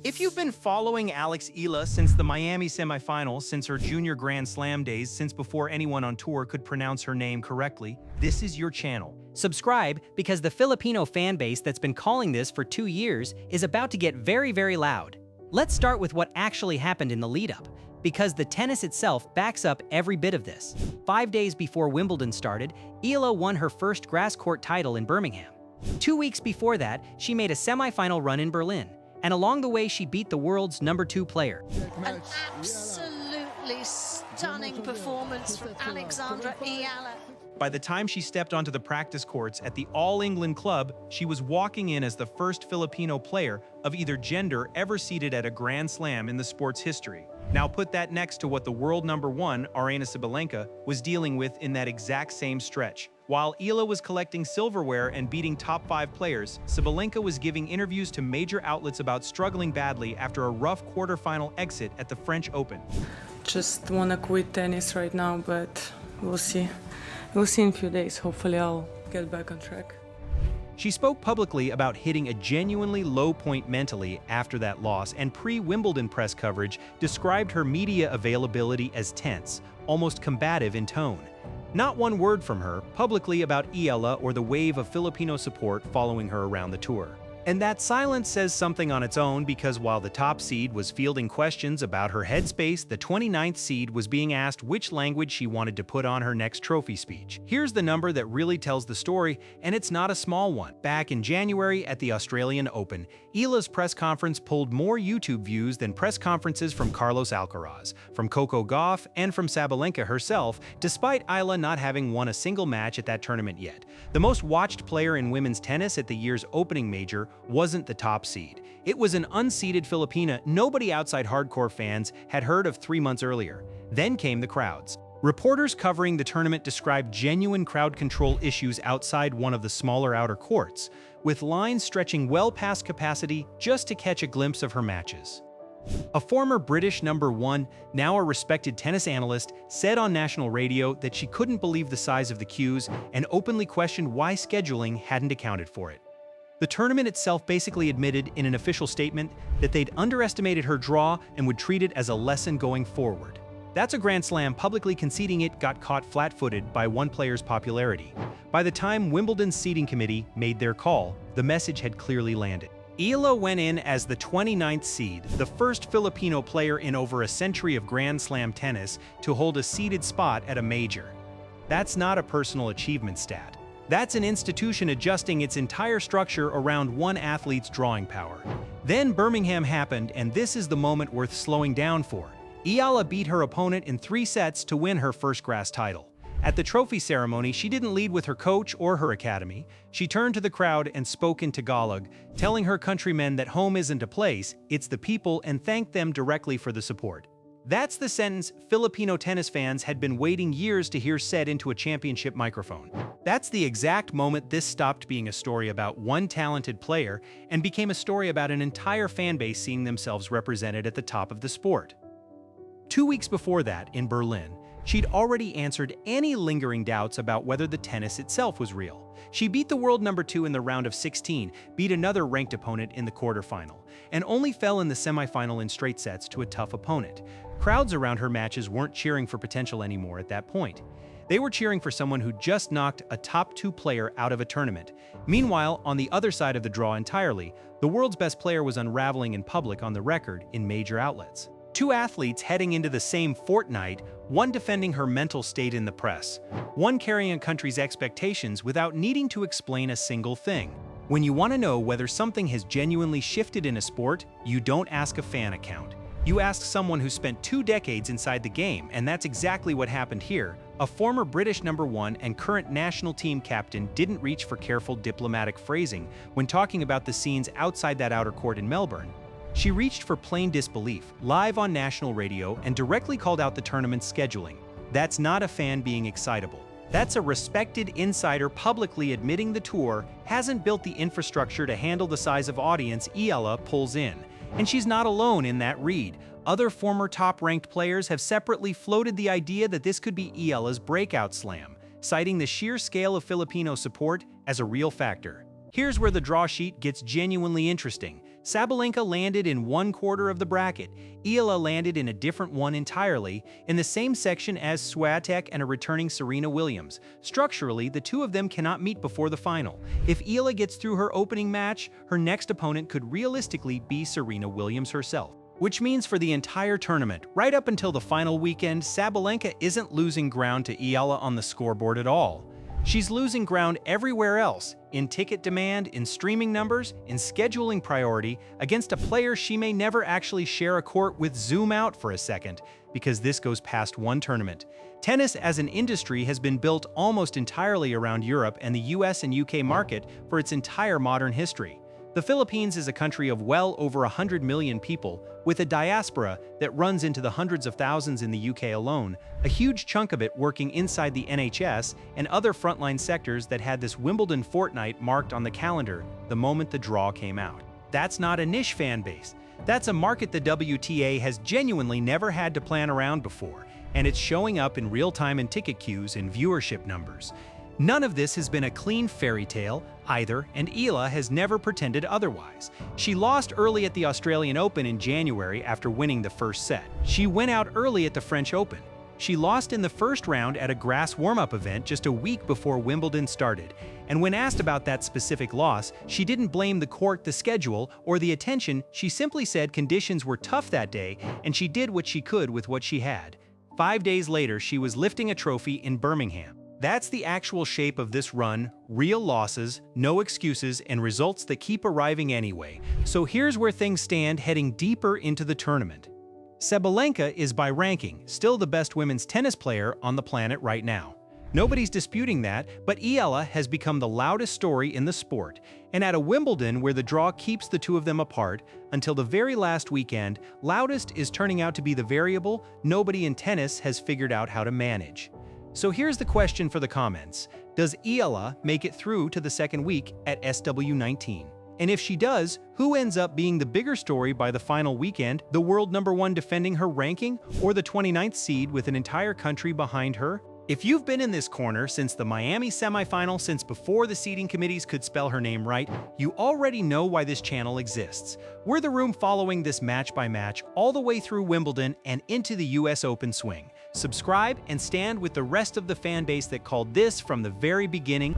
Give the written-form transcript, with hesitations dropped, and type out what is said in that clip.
If you've been following Alex Eala since the Miami semifinals, since her junior Grand Slam days, since before anyone on tour could pronounce her name correctly, this is your channel. Subscribe because the Filipino fan base that's been calling this for 2 years is about to get very, very loud. Let's start with what actually happened in the lead-up, because the tennis itself backs up every bit of this. 5 days before Wimbledon started, Eala won her first grass court title in Birmingham. 2 weeks before that, she made a semifinal run in Berlin. And along the way, she beat the world's #2 player. An absolutely stunning performance from Alexandra Eala. By the time she stepped onto the practice courts at the All-England club, she was walking in as the first Filipino player of either gender ever seated at a Grand Slam in the sport's history. Now put that next to what the world #1, Aryna Sabalenka, was dealing with in that exact same stretch. While Eala was collecting silverware and beating top 5 players, Sabalenka was giving interviews to major outlets about struggling badly after a rough quarterfinal exit at the French Open. Just wanna quit tennis right now, but we'll see. We'll see in a few days. Hopefully I'll get back on track. She spoke publicly about hitting a genuinely low point mentally after that loss, and pre-Wimbledon press coverage described her media availability as tense, almost combative in tone. Not one word from her publicly about Eala or the wave of Filipino support following her around the tour. And that silence says something on its own, because while the top seed was fielding questions about her headspace, the 29th seed was being asked which language she wanted to put on her next trophy speech. Here's the number that really tells the story, and it's not a small one. Back in January at the Australian Open, Eala's press conference pulled more YouTube views than press conferences from Carlos Alcaraz, from Coco Gauff, and from Sabalenka herself, despite Eala not having won a single match at that tournament yet. The most watched player in women's tennis at the year's opening major wasn't the top seed. It was an unseeded Filipina nobody outside hardcore fans had heard of 3 months earlier. Then came the crowds. Reporters covering the tournament described genuine crowd control issues outside one of the smaller outer courts, with lines stretching well past capacity just to catch a glimpse of her matches. A former British #1, now a respected tennis analyst, said on national radio that she couldn't believe the size of the queues and openly questioned why scheduling hadn't accounted for it. The tournament itself basically admitted in an official statement that they'd underestimated her draw and would treat it as a lesson going forward. That's a Grand Slam publicly conceding it got caught flat-footed by one player's popularity. By the time Wimbledon's seeding committee made their call, the message had clearly landed. Eala went in as the 29th seed, the first Filipino player in over a century of Grand Slam tennis to hold a seeded spot at a major. That's not a personal achievement stat. That's an institution adjusting its entire structure around one athlete's drawing power. Then Birmingham happened, and this is the moment worth slowing down for. Eala beat her opponent in 3 sets to win her first grass title. At the trophy ceremony, she didn't lead with her coach or her academy. She turned to the crowd and spoke in Tagalog, telling her countrymen that home isn't a place, it's the people, and thanked them directly for the support. That's the sentence Filipino tennis fans had been waiting years to hear said into a championship microphone. That's the exact moment this stopped being a story about one talented player and became a story about an entire fan base seeing themselves represented at the top of the sport. 2 weeks before that, in Berlin, she'd already answered any lingering doubts about whether the tennis itself was real. She beat the world #2 in the round of 16, beat another ranked opponent in the quarterfinal, and only fell in the semifinal in straight sets to a tough opponent. Crowds around her matches weren't cheering for potential anymore at that point. They were cheering for someone who just knocked a top 2 player out of a tournament. Meanwhile, on the other side of the draw entirely, the world's best player was unraveling in public on the record in major outlets. 2 athletes heading into the same fortnight, one defending her mental state in the press, one carrying a country's expectations without needing to explain a single thing. When you want to know whether something has genuinely shifted in a sport, you don't ask a fan account. You ask someone who spent 2 decades inside the game, and that's exactly what happened here. A former British #1 and current national team captain didn't reach for careful diplomatic phrasing when talking about the scenes outside that outer court in Melbourne. She reached for plain disbelief, live on national radio, and directly called out the tournament's scheduling. That's not a fan being excitable. That's a respected insider publicly admitting the tour hasn't built the infrastructure to handle the size of audience Eala pulls in. And she's not alone in that read. Other former top-ranked players have separately floated the idea that this could be Eala's breakout slam, citing the sheer scale of Filipino support as a real factor. Here's where the draw sheet gets genuinely interesting. Sabalenka landed in one quarter of the bracket. Eala landed in a different one entirely, in the same section as Swiatek and a returning Serena Williams. Structurally, the two of them cannot meet before the final. If Eala gets through her opening match, her next opponent could realistically be Serena Williams herself. Which means for the entire tournament, right up until the final weekend, Sabalenka isn't losing ground to Eala on the scoreboard at all. She's losing ground everywhere else, in ticket demand, in streaming numbers, in scheduling priority, against a player she may never actually share a court with. Zoom out for a second, because this goes past one tournament. Tennis as an industry has been built almost entirely around Europe and the US and UK market for its entire modern history. The Philippines is a country of well over 100 million people, with a diaspora that runs into the hundreds of thousands in the UK alone, a huge chunk of it working inside the NHS and other frontline sectors that had this Wimbledon fortnight marked on the calendar the moment the draw came out. That's not a niche fan base. That's a market the WTA has genuinely never had to plan around before, and it's showing up in real time in ticket queues and viewership numbers. None of this has been a clean fairy tale either, and Eala has never pretended otherwise. She lost early at the Australian Open in January after winning the first set. She went out early at the French Open. She lost in the first round at a grass warm-up event just a week before Wimbledon started. And when asked about that specific loss, she didn't blame the court, the schedule, or the attention. She simply said conditions were tough that day, and she did what she could with what she had. 5 days later, she was lifting a trophy in Birmingham. That's the actual shape of this run: real losses, no excuses, and results that keep arriving anyway. So here's where things stand heading deeper into the tournament. Sabalenka is, by ranking, still the best women's tennis player on the planet right now. Nobody's disputing that, but Eala has become the loudest story in the sport. And at a Wimbledon where the draw keeps the two of them apart, until the very last weekend, loudest is turning out to be the variable nobody in tennis has figured out how to manage. So here's the question for the comments. Does Eala make it through to the second week at SW19? And if she does, who ends up being the bigger story by the final weekend, the world #1 defending her ranking, or the 29th seed with an entire country behind her? If you've been in this corner since the Miami semifinal, since before the seeding committees could spell her name right, you already know why this channel exists. We're the room following this match by match all the way through Wimbledon and into the US Open swing. Subscribe and stand with the rest of the fan base that called this from the very beginning.